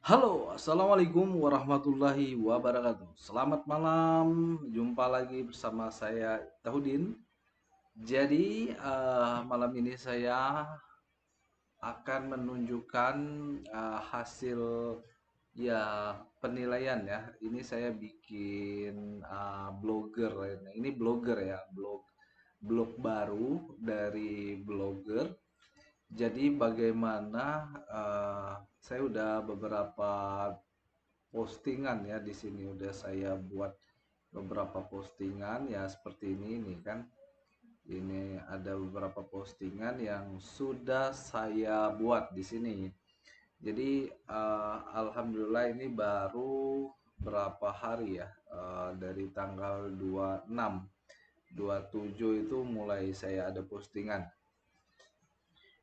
Halo, assalamualaikum warahmatullahi wabarakatuh. Selamat malam, jumpa lagi bersama saya Tahudin. Jadi malam ini saya akan menunjukkan hasil ya penilaian ya. Ini saya bikin blogger. Ini blogger ya, blog baru dari blogger. Jadi bagaimana saya udah beberapa postingan ya di sini udah saya buat beberapa postingan ya seperti ini nih kan. Ini ada beberapa postingan yang sudah saya buat di sini. Jadi alhamdulillah ini baru berapa hari ya dari tanggal 26 27 itu mulai saya ada postingan.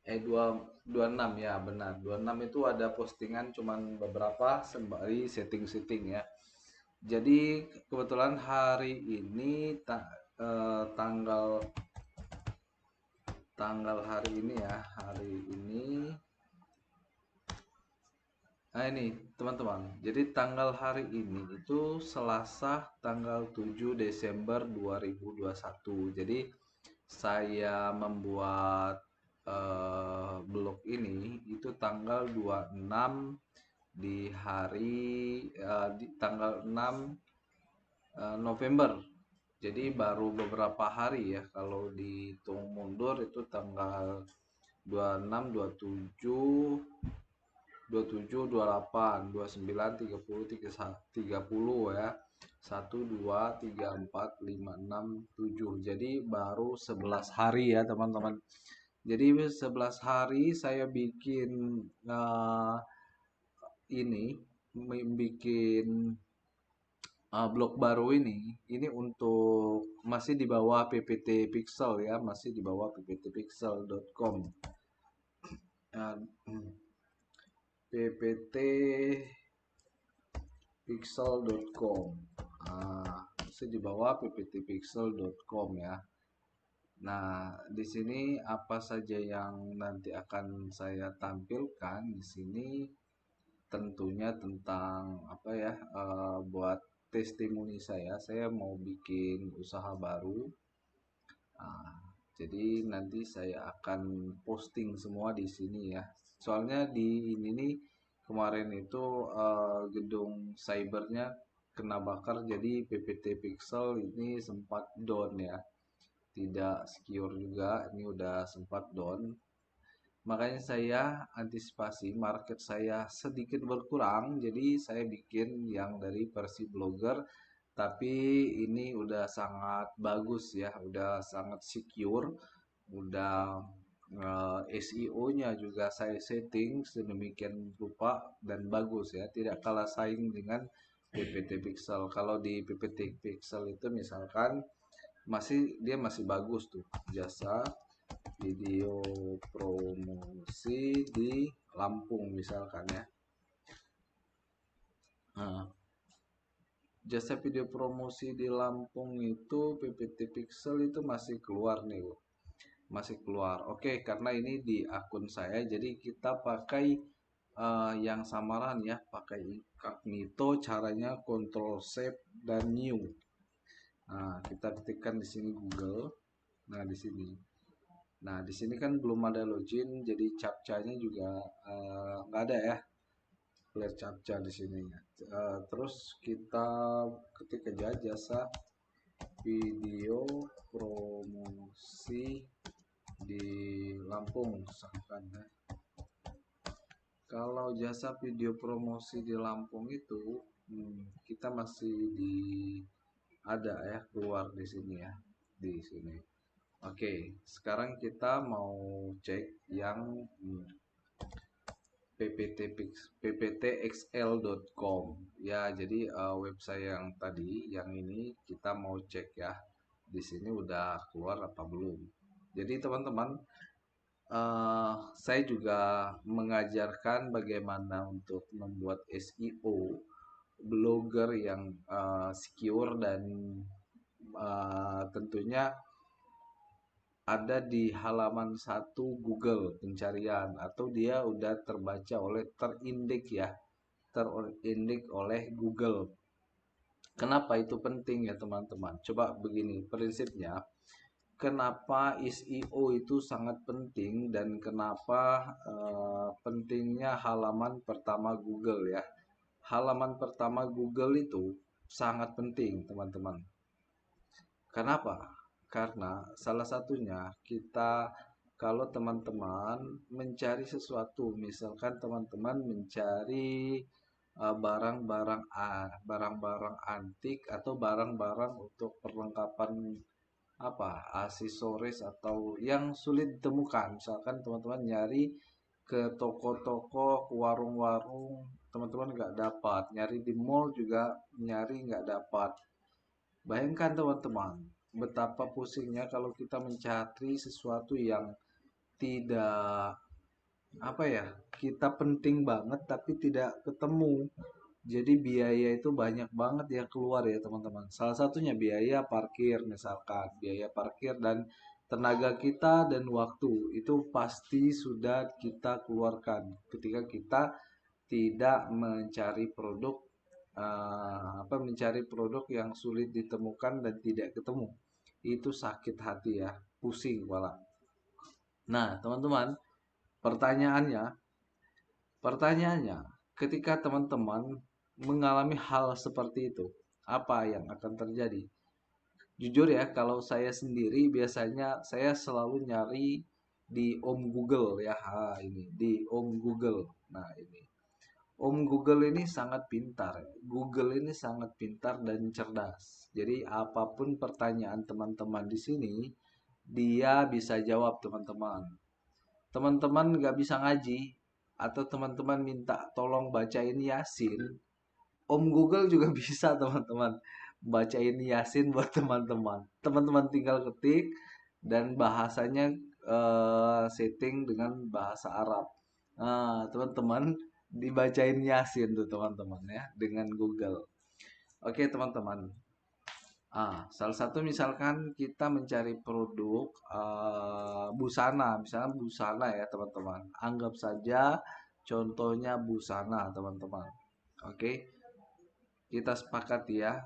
Dua 26 ya benar. 26 itu ada postingan cuman beberapa sembari setting-setting ya. Jadi kebetulan hari ini tanggal tanggal hari ini ya, hari ini. Nah ini teman-teman. Jadi tanggal hari ini itu Selasa tanggal 7 Desember 2021. Jadi saya membuat blog ini itu tanggal 26 di hari di tanggal 6 November. Jadi baru beberapa hari ya kalau dihitung mundur itu tanggal 26, 27, 27, 28, 29, 30, 30 ya. 1, 2, 3, 4, 5, 6, 7. Jadi baru 11 hari ya teman-teman. Jadi 11 hari saya bikin ini bikin blog baru ini untuk masih di bawah PPT Pixel ya, masih di bawah pptpixel.com. pptpixel.com. Masih di bawah pptpixel.com ya. Nah, di sini apa saja yang nanti akan saya tampilkan di sini tentunya tentang apa ya buat testimoni saya mau bikin usaha baru. Nah, jadi nanti saya akan posting semua di sini ya. Soalnya di ini nih kemarin itu gedung cybernya kena bakar jadi PPT Pixel ini sempat down ya. Tidak secure juga, ini udah sempat down. Makanya saya antisipasi market saya sedikit berkurang, jadi saya bikin yang dari versi blogger, tapi ini udah sangat bagus ya, udah sangat secure, udah SEO-nya juga saya setting sedemikian rupa dan bagus ya, tidak kalah saing dengan PPT Pixel. Kalau di PPT Pixel itu misalkan dia masih bagus tuh jasa video promosi di Lampung misalkan ya. Nah, jasa video promosi di Lampung itu PPT Pixel itu masih keluar nih, Bu. Masih keluar. Oke, karena ini di akun saya jadi kita pakai yang samaran ya, pakai incognito, caranya Control Save dan New. Nah, kita ketikkan di sini Google. Nah, di sini. Nah, di sini kan belum ada login, jadi captcha-nya juga nggak ada ya, clear captcha di sini. Terus kita ketik aja jasa video promosi di Lampung, misalkan ya. Kalau jasa video promosi di Lampung itu kita masih di ada ya keluar di sini ya, di sini. Oke, sekarang kita mau cek yang pptxl.com ya. Jadi website yang tadi yang ini kita mau cek ya. Di sini udah keluar apa belum. Jadi teman-teman saya juga mengajarkan bagaimana untuk membuat SEO blogger yang secure dan tentunya ada di halaman satu Google pencarian atau dia udah terbaca oleh terindeks ya. terindeks oleh Google. Kenapa itu penting ya teman-teman? Coba begini prinsipnya. Kenapa SEO itu sangat penting dan kenapa pentingnya halaman pertama Google ya. Halaman pertama Google itu sangat penting teman-teman. Kenapa? Karena salah satunya kita kalau teman-teman mencari sesuatu, misalkan teman-teman mencari barang-barang antik atau barang-barang untuk perlengkapan apa aksesoris atau yang sulit ditemukan. Misalkan teman-teman nyari ke toko-toko, ke warung-warung, teman-teman nggak dapat. Nyari di mall juga nyari nggak dapat. Bayangkan teman-teman, betapa pusingnya kalau kita mencari sesuatu yang tidak apa ya, kita penting banget tapi tidak ketemu. Jadi biaya itu banyak banget yang keluar ya teman-teman. Salah satunya biaya parkir misalkan, biaya parkir dan tenaga kita dan waktu itu pasti sudah kita keluarkan ketika kita tidak mencari produk mencari produk yang sulit ditemukan dan tidak ketemu. Itu sakit hati ya, pusing kepala. Nah, teman-teman, pertanyaannya, pertanyaannya, ketika teman-teman mengalami hal seperti itu, apa yang akan terjadi? Jujur ya, kalau saya sendiri biasanya saya selalu nyari di Om Google ya, ini di Om Google. Nah, ini Om Google ini sangat pintar. Google ini sangat pintar dan cerdas. Jadi apapun pertanyaan teman-teman di sini, dia bisa jawab teman-teman. Teman-teman nggak bisa ngaji, atau teman-teman minta tolong bacain Yasin, Om Google juga bisa teman-teman bacain Yasin buat teman-teman. Teman-teman tinggal ketik dan bahasanya setting dengan bahasa Arab. Nah, teman-teman dibacain Yasin tuh teman-teman ya dengan Google. Oke teman-teman. Salah satu misalkan kita mencari produk busana, misalnya busana ya teman-teman. Anggap saja contohnya busana teman-teman. Oke, kita sepakat ya.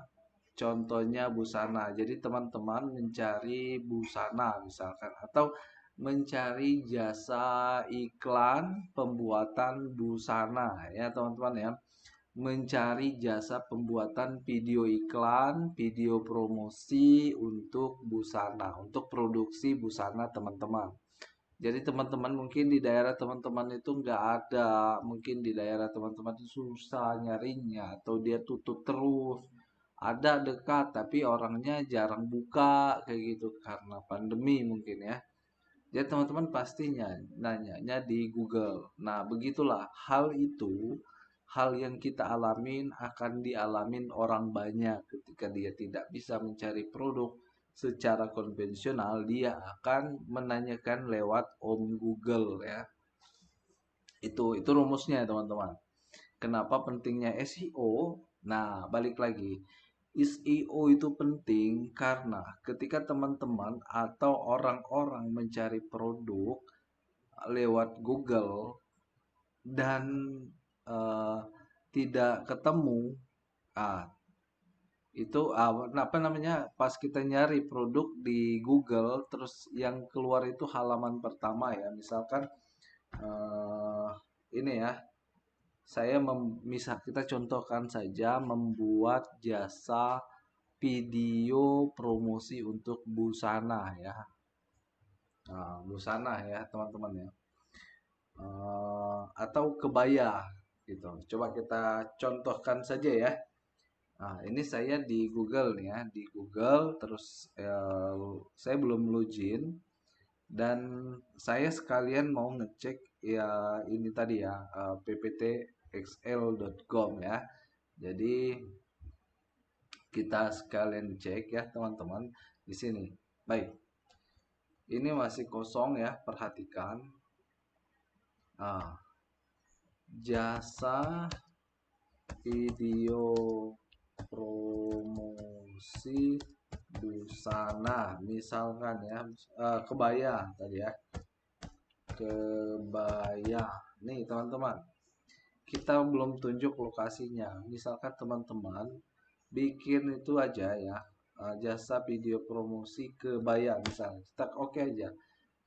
Contohnya busana. Jadi teman-teman mencari busana misalkan atau mencari jasa iklan pembuatan busana ya teman-teman ya. Mencari jasa pembuatan video iklan, video promosi untuk busana, untuk produksi busana teman-teman. Jadi teman-teman mungkin di daerah teman-teman itu nggak ada, mungkin di daerah teman-teman itu susah nyarinya atau dia tutup terus. Ada dekat tapi orangnya jarang buka kayak gitu karena pandemi mungkin ya. Jadi teman-teman pastinya nanyanya di Google. Nah, begitulah hal itu, hal yang kita alamin akan dialamin orang banyak ketika dia tidak bisa mencari produk secara konvensional, dia akan menanyakan lewat Om Google ya. Itu rumusnya teman-teman. Kenapa pentingnya SEO? Nah, balik lagi. SEO itu penting karena ketika teman-teman atau orang-orang mencari produk lewat Google dan eh, tidak ketemu, ah itu apa namanya pas kita nyari produk di Google terus yang keluar itu halaman pertama ya misalkan eh, ini ya saya misal kita contohkan saja membuat jasa video promosi untuk busana ya. Nah, busana ya teman-teman ya. Atau kebaya gitu. Coba kita contohkan saja ya. Nah, ini saya di Google nih ya, di Google terus saya belum login dan saya sekalian mau ngecek ya ini tadi ya pptxl.com ya. Jadi kita sekalian cek ya teman-teman di sini. Baik. Ini masih kosong ya, perhatikan. Jasa video promosi busana misalkan ya kebaya tadi ya kebaya nih teman-teman kita belum tunjuk lokasinya. Misalkan teman-teman bikin itu aja ya, jasa video promosi kebaya misalnya. Kita oke aja.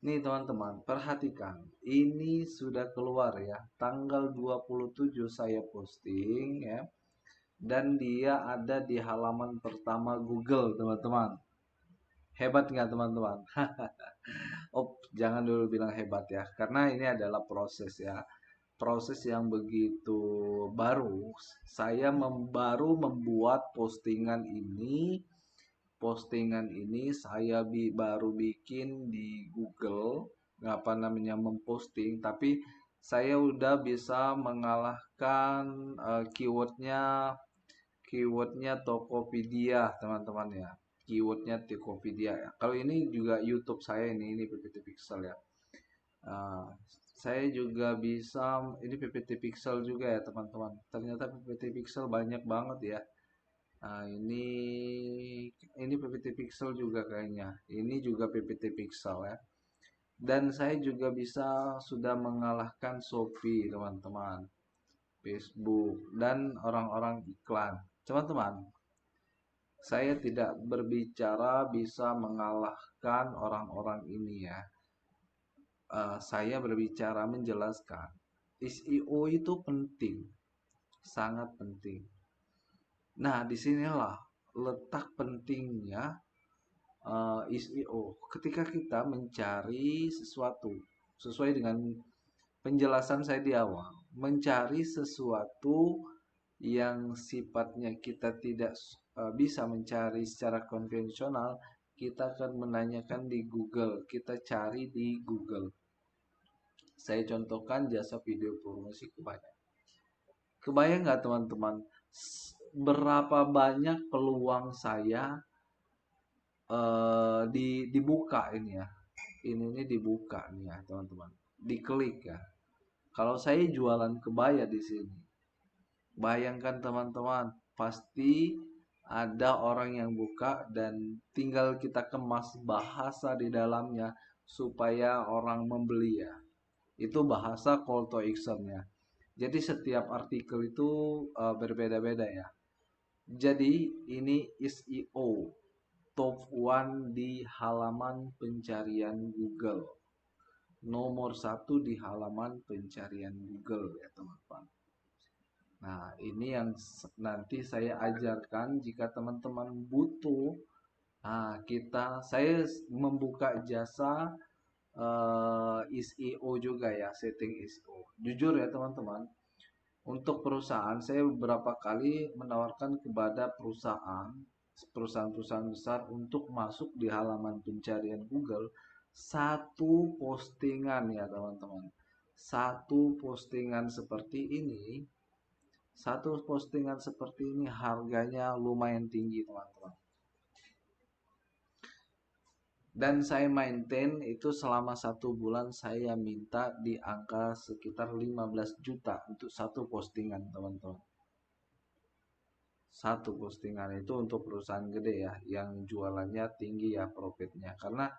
Nih teman-teman, perhatikan. Ini sudah keluar ya. Tanggal 27 saya posting ya. Dan dia ada di halaman pertama Google, teman-teman. Hebat nggak teman-teman? Oh, jangan dulu bilang hebat ya. Karena ini adalah proses ya. Proses yang begitu baru. Saya baru membuat postingan ini. Postingan ini saya baru bikin di Google, apa namanya, memposting, tapi saya udah bisa mengalahkan keywordnya Tokopedia teman-teman ya, keywordnya Tokopedia ya. Kalau ini juga YouTube saya, ini PPT Pixel ya. Uh, saya juga bisa, ini PPT Pixel juga ya teman-teman, ternyata PPT Pixel banyak banget ya. Nah, ini PPT Pixel juga kayaknya. Ini juga PPT Pixel ya. Dan saya juga bisa sudah mengalahkan Shopee, teman-teman, Facebook, dan orang-orang iklan. Teman-teman, saya tidak berbicara bisa mengalahkan orang-orang ini ya. Saya berbicara menjelaskan. SEO itu penting, sangat penting. Nah, disinilah letak pentingnya SEO. Ketika kita mencari sesuatu, sesuai dengan penjelasan saya di awal, mencari sesuatu yang sifatnya kita tidak bisa mencari secara konvensional, kita akan menanyakan di Google, kita cari di Google. Saya contohkan jasa video promosi kebaya. Kebayang nggak teman-teman, berapa banyak peluang saya dibuka ini ya, ini dibuka nih ya teman-teman, diklik ya. Kalau saya jualan kebaya di sini, bayangkan teman-teman, pasti ada orang yang buka dan tinggal kita kemas bahasa di dalamnya supaya orang membeli ya. Itu bahasa call to action ya. Jadi setiap artikel itu berbeda-beda ya. Jadi ini SEO top 1 di halaman pencarian Google. Nomor 1 di halaman pencarian Google ya teman-teman. Nah, ini yang nanti saya ajarkan jika teman-teman butuh. Nah, saya membuka jasa SEO juga ya, setting SEO. Jujur ya teman-teman, untuk perusahaan saya beberapa kali menawarkan kepada perusahaan-perusahaan besar untuk masuk di halaman pencarian Google. Satu postingan ya teman-teman, satu postingan seperti ini, harganya lumayan tinggi teman-teman. Dan saya maintain itu selama 1 bulan, saya minta di angka sekitar 15 juta untuk satu postingan teman-teman. Satu postingan itu untuk perusahaan gede ya, yang jualannya tinggi ya profitnya. Karena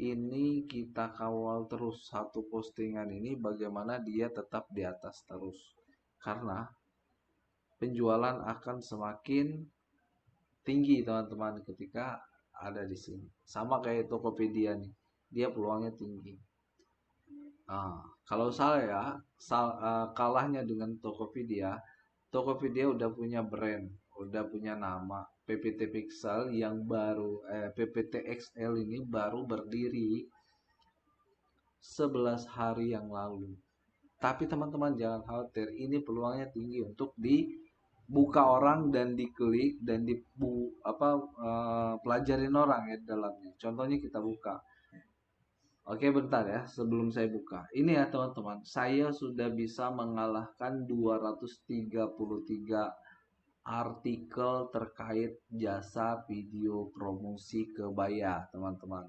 ini kita kawal terus satu postingan ini bagaimana dia tetap di atas terus. Karena penjualan akan semakin tinggi teman-teman ketika ada di sini. Sama kayak Tokopedia nih, dia peluangnya tinggi. Nah, kalau saya kalahnya dengan Tokopedia, Tokopedia udah punya brand, udah punya nama. PPT Pixel yang baru, PPT XL ini baru berdiri 11 hari yang lalu. Tapi teman-teman jangan khawatir, ini peluangnya tinggi untuk dibuka orang dan diklik dan pelajarin orang ya dalamnya. Contohnya kita buka. Oke, bentar ya sebelum saya buka. Ini ya teman-teman, saya sudah bisa mengalahkan 233 artikel terkait jasa video promosi kebaya, teman-teman.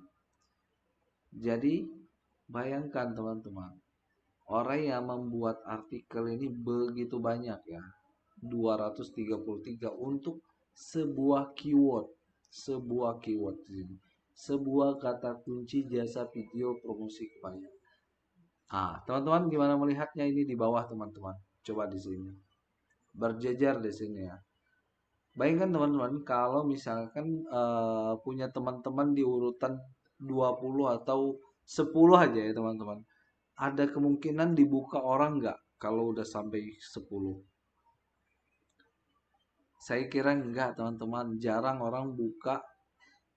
Jadi, bayangkan teman-teman, orang yang membuat artikel ini begitu banyak ya. 233 untuk sebuah keyword. Sebuah kata kunci jasa video promosi kebaya. Teman-teman gimana melihatnya ini di bawah teman-teman? Coba di sini. Berjejer di sini ya. Bayangkan teman-teman kalau misalkan punya teman-teman di urutan 20 atau 10 aja ya teman-teman. Ada kemungkinan dibuka orang nggak kalau udah sampai 10? Saya kira enggak teman-teman. Jarang orang buka.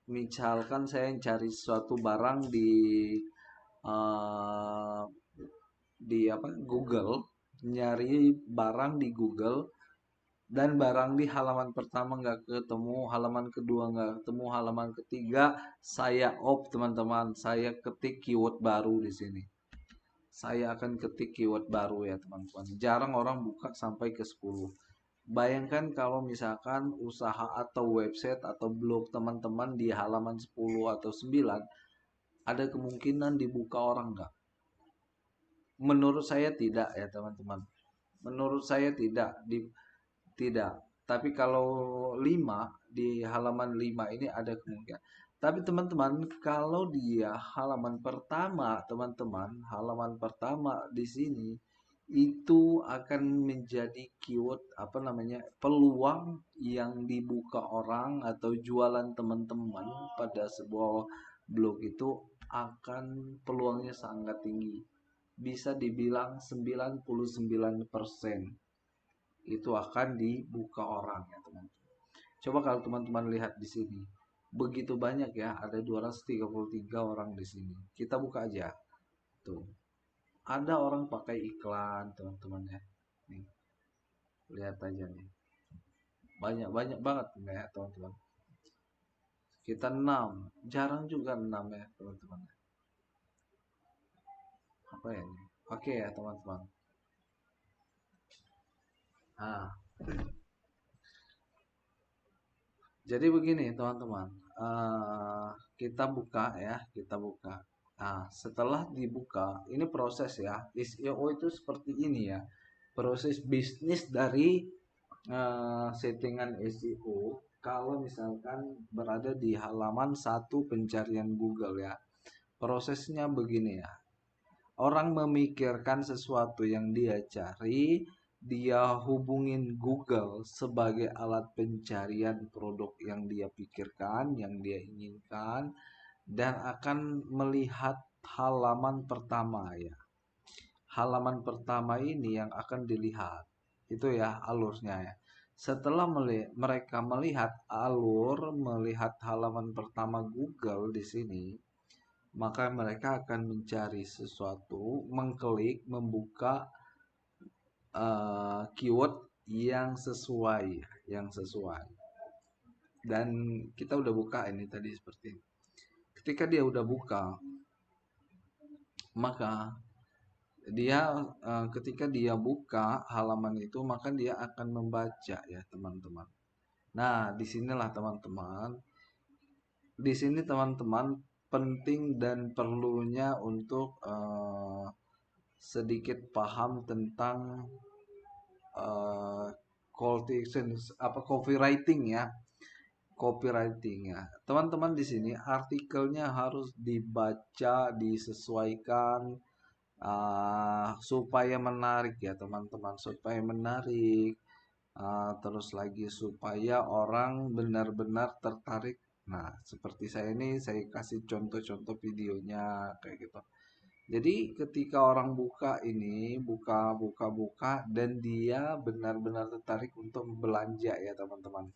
Misalkan saya cari suatu barang eh, di apa Google, nyari barang di Google, dan barang di halaman pertama nggak ketemu, halaman kedua nggak ketemu, halaman ketiga saya off teman-teman, saya ketik keyword baru di sini. Saya akan ketik keyword baru ya teman-teman. Jarang orang buka sampai ke 10. Bayangkan kalau misalkan usaha atau website atau blog teman-teman di halaman 10 atau 9, ada kemungkinan dibuka orang nggak? Menurut saya tidak ya teman-teman. Menurut saya tidak. Tapi kalau 5 di halaman 5 ini ada kemungkinan. Tapi teman-teman, kalau dia halaman pertama, teman-teman, halaman pertama di sini itu akan menjadi keyword apa namanya? Peluang yang dibuka orang atau jualan teman-teman pada sebuah blog itu akan peluangnya sangat tinggi. Bisa dibilang 99% itu akan dibuka orang ya teman-teman. Coba kalau teman-teman lihat di sini, begitu banyak ya, ada 233 orang di sini. Kita buka aja. Tuh. Ada orang pakai iklan, teman-teman ya. Nih, lihat aja nih. Banyak-banyak banget ya, teman-teman. Kita 6, jarang juga 6 ya, teman-teman. Apa ya ini? Oke ya, teman-teman. Nah, jadi begini teman-teman, kita buka ya, kita buka. Nah, setelah dibuka, ini proses ya. SEO itu seperti ini ya, proses bisnis dari settingan SEO. Kalau misalkan berada di halaman satu pencarian Google ya, prosesnya begini ya. Orang memikirkan sesuatu yang dia cari, dia hubungin Google sebagai alat pencarian produk yang dia pikirkan, yang dia inginkan, dan akan melihat halaman pertama ya. Halaman pertama ini yang akan dilihat. Itu ya alurnya ya. Setelah mereka melihat alur, melihat halaman pertama Google di sini, maka mereka akan mencari sesuatu, mengklik, membuka keyword yang sesuai. Dan kita udah buka ini tadi seperti ini. Ketika dia udah buka, maka ketika dia buka halaman itu, maka dia akan membaca ya teman-teman. Nah, disinilah teman-teman. Di sini teman-teman penting dan perlunya untuk sedikit paham tentang uh, copywriting ya, teman-teman. Di sini artikelnya harus dibaca, disesuaikan supaya menarik ya teman-teman, supaya menarik, terus lagi supaya orang benar-benar tertarik. Nah, seperti saya ini, saya kasih contoh-contoh videonya kayak gitu. Jadi ketika orang buka ini, buka dan dia benar-benar tertarik untuk belanja ya teman-teman.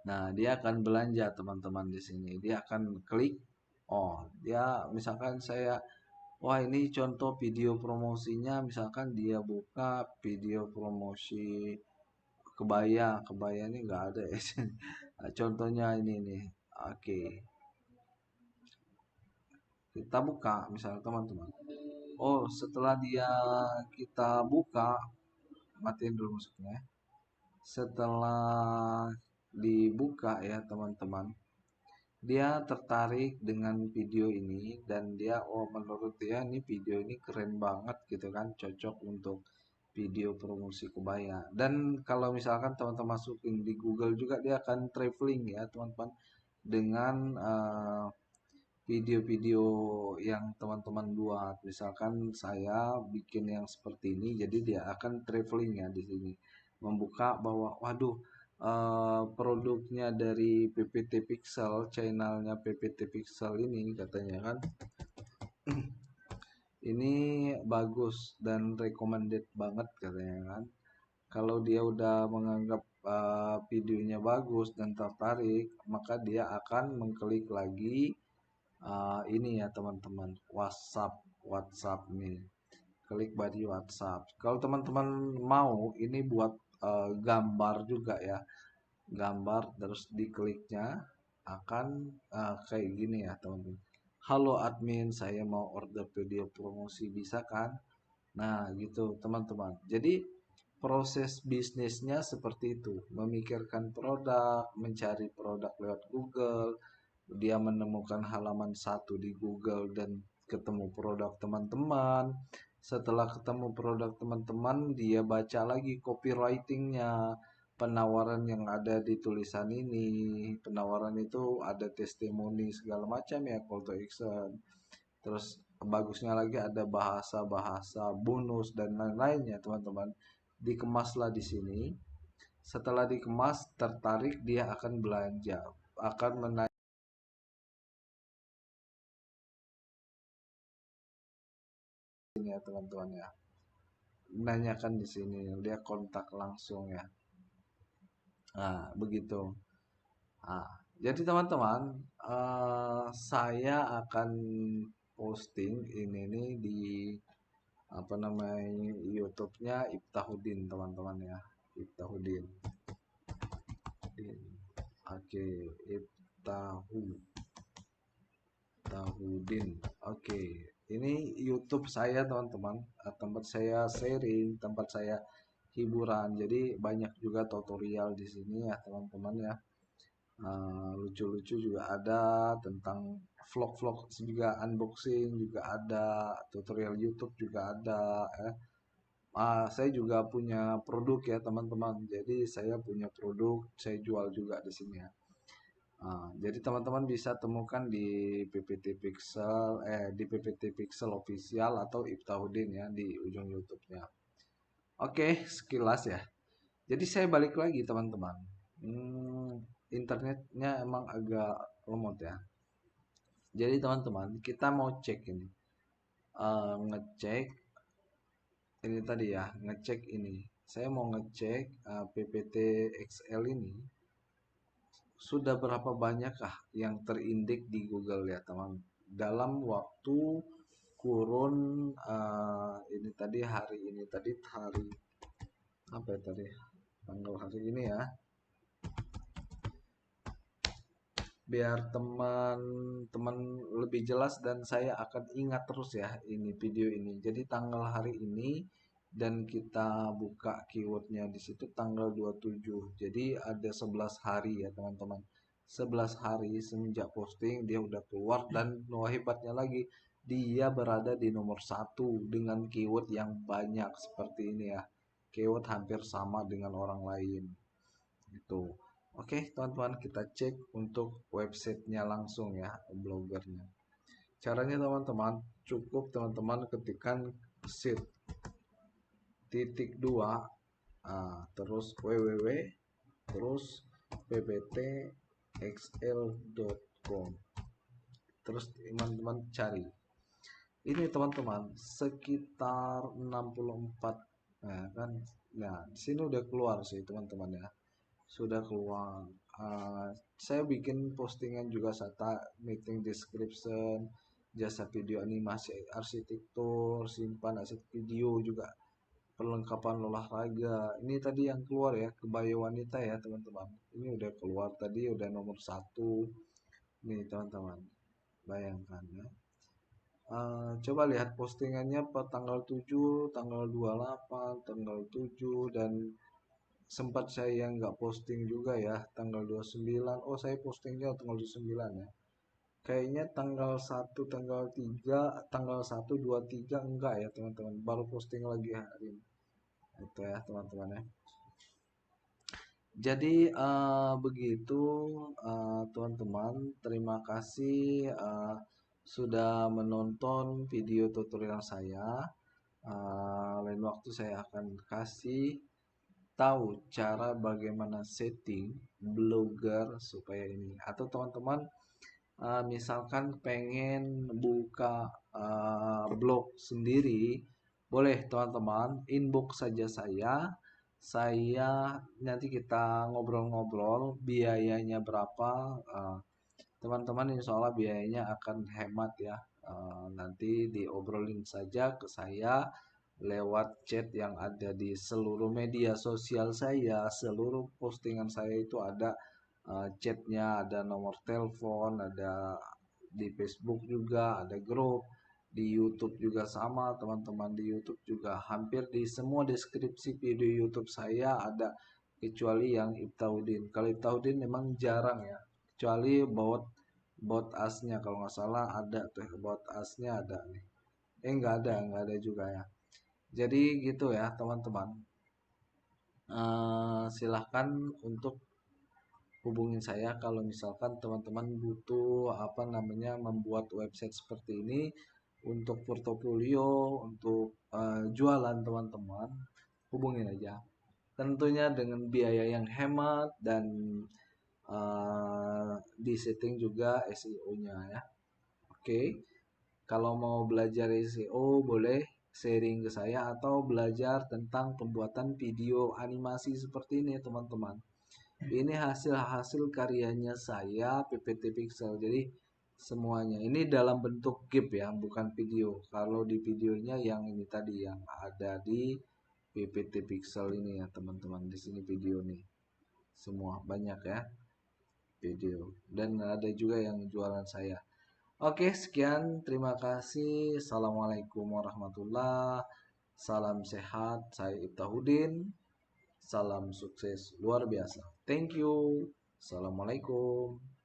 Nah, dia akan belanja teman-teman di sini. Dia akan klik. Oh, dia misalkan wah ini contoh video promosinya. Misalkan dia buka video promosi kebaya ini nggak ada ya. Nah, contohnya ini nih. Oke, kita buka misalnya teman-teman. Oh, setelah kita buka, matiin dulu musiknya. Setelah dibuka ya teman-teman, dia tertarik dengan video ini dan dia menurut dia ini video ini keren banget gitu kan, cocok untuk video promosi kebaya. Dan kalau misalkan teman-teman masukin di Google juga, dia akan traveling ya teman-teman dengan video-video yang teman-teman buat. Misalkan saya bikin yang seperti ini, jadi dia akan traveling ya di sini, membuka bahwa waduh, produknya dari PPT Pixel, channelnya PPT Pixel ini katanya kan ini bagus dan recommended banget katanya kan. Kalau dia udah menganggap videonya bagus dan tertarik, maka dia akan mengklik lagi ini ya teman-teman, WhatsApp nih, klik body WhatsApp. Kalau teman-teman mau ini buat gambar juga ya, gambar terus dikliknya akan kayak gini ya teman-teman. Halo admin, saya mau order video promosi, bisa kan? Nah gitu teman-teman. Jadi proses bisnisnya seperti itu, memikirkan produk, mencari produk lewat Google, dia menemukan halaman satu di Google dan ketemu produk teman-teman. Setelah ketemu produk teman-teman, dia baca lagi copywritingnya, penawaran yang ada di tulisan ini. Penawaran itu ada testimoni segala macam ya, call to action. Terus bagusnya lagi ada bahasa-bahasa bonus dan lain-lainnya teman-teman. Dikemaslah di sini. Setelah dikemas, tertarik dia akan belanja, akan menaik ya teman-teman ya. Nanyakan di sini, dia kontak langsung ya. Nah, begitu. Nah, jadi teman-teman, saya akan posting ini nih di apa namanya YouTube-nya Iftahudin teman-teman ya. Iftahudin. Oke, Iftahudin. Oke, ini YouTube saya teman-teman, tempat saya sharing, tempat saya hiburan. Jadi banyak juga tutorial di sini ya teman-teman ya. Lucu-lucu juga ada, tentang vlog-vlog juga, unboxing juga ada, tutorial YouTube juga ada ya. Saya juga punya produk ya teman-teman. Jadi saya punya produk, saya jual juga di sini ya. Jadi teman-teman bisa temukan di PPT Pixel official atau Iftahudin ya di ujung YouTube-nya. Oke, sekilas ya. Jadi saya balik lagi teman-teman. Internetnya emang agak lemot ya. Jadi teman-teman, kita mau cek ini. Ngecek ini tadi ya, ngecek ini. Saya mau ngecek PPT XL ini sudah berapa banyakkah yang terindik di Google ya teman. Dalam waktu kurun ini tadi hari ini tadi hari apa ya tadi, tanggal hari ini ya, biar teman-teman lebih jelas dan saya akan ingat terus ya ini video ini. Jadi tanggal hari ini dan kita buka keywordnya di situ tanggal 27. Jadi ada 11 hari ya teman-teman. 11 hari semenjak posting dia udah keluar, dan hebatnya lagi dia berada di nomor satu dengan keyword yang banyak seperti ini ya. Keyword hampir sama dengan orang lain. Itu. Oke, teman-teman, kita cek untuk websitenya langsung ya, blogernya. Caranya teman-teman, cukup teman-teman ketikkan sit titik dua, terus www, terus pptxl.com. Terus teman-teman cari. Ini teman-teman sekitar 64, nah kan. Nah, di sini udah keluar sih teman-teman ya. Sudah keluar. Saya bikin postingan juga, Sata meeting description, jasa video animasi arsitektur, simpan aset video juga, perlengkapan olahraga. Ini tadi yang keluar ya, kebaya wanita ya teman-teman. Ini udah keluar tadi, udah nomor satu nih teman-teman. Bayangkan ya. Coba lihat postingannya per tanggal 7, tanggal 28, tanggal 7, dan sempat saya nggak posting juga ya tanggal 29. Oh, saya postingnya tanggal 29 ya. Kayaknya tanggal 1, tanggal 3, tanggal 1, 2, 3 enggak ya teman-teman. Baru posting lagi hari ini. Itu ya teman-teman ya. Jadi begitu teman-teman. Terima kasih sudah menonton video tutorial saya. Lain waktu saya akan kasih tahu cara bagaimana setting blogger supaya ini, atau teman-teman misalkan pengen buka blog sendiri, boleh teman-teman inbox saja saya nanti kita ngobrol-ngobrol biayanya berapa. Teman-teman insya Allah biayanya akan hemat ya. Nanti diobrolin saja ke saya lewat chat yang ada di seluruh media sosial saya. Seluruh postingan saya itu ada chatnya, ada nomor telepon, ada di Facebook juga, ada grup. Di YouTube juga sama, teman-teman. Di YouTube juga hampir di semua deskripsi video YouTube saya ada, kecuali yang Ibtaudin. Kalau Ibtaudin memang jarang ya, kecuali bot asnya kalau nggak salah ada tuh, bot asnya ada nih. Nggak ada juga ya. Jadi gitu ya teman-teman. Silahkan untuk hubungin saya kalau misalkan teman-teman butuh apa namanya membuat website seperti ini untuk portofolio, untuk jualan teman-teman, hubungin aja. Tentunya dengan biaya yang hemat dan disetting juga SEO-nya ya. Oke. Kalau mau belajar SEO boleh sharing ke saya atau belajar tentang pembuatan video animasi seperti ini teman-teman. Ini hasil-hasil karyanya saya PPT Pixel. Jadi semuanya ini dalam bentuk GIF ya, bukan video. Kalau di videonya yang ini tadi yang ada di PPT Pixel ini ya teman-teman. Di sini video nih. Semua banyak ya video. Dan ada juga yang jualan saya. Oke, sekian. Terima kasih. Assalamualaikum warahmatullahi. Salam sehat. Saya Iftahudin. Salam sukses luar biasa. Thank you. Assalamualaikum.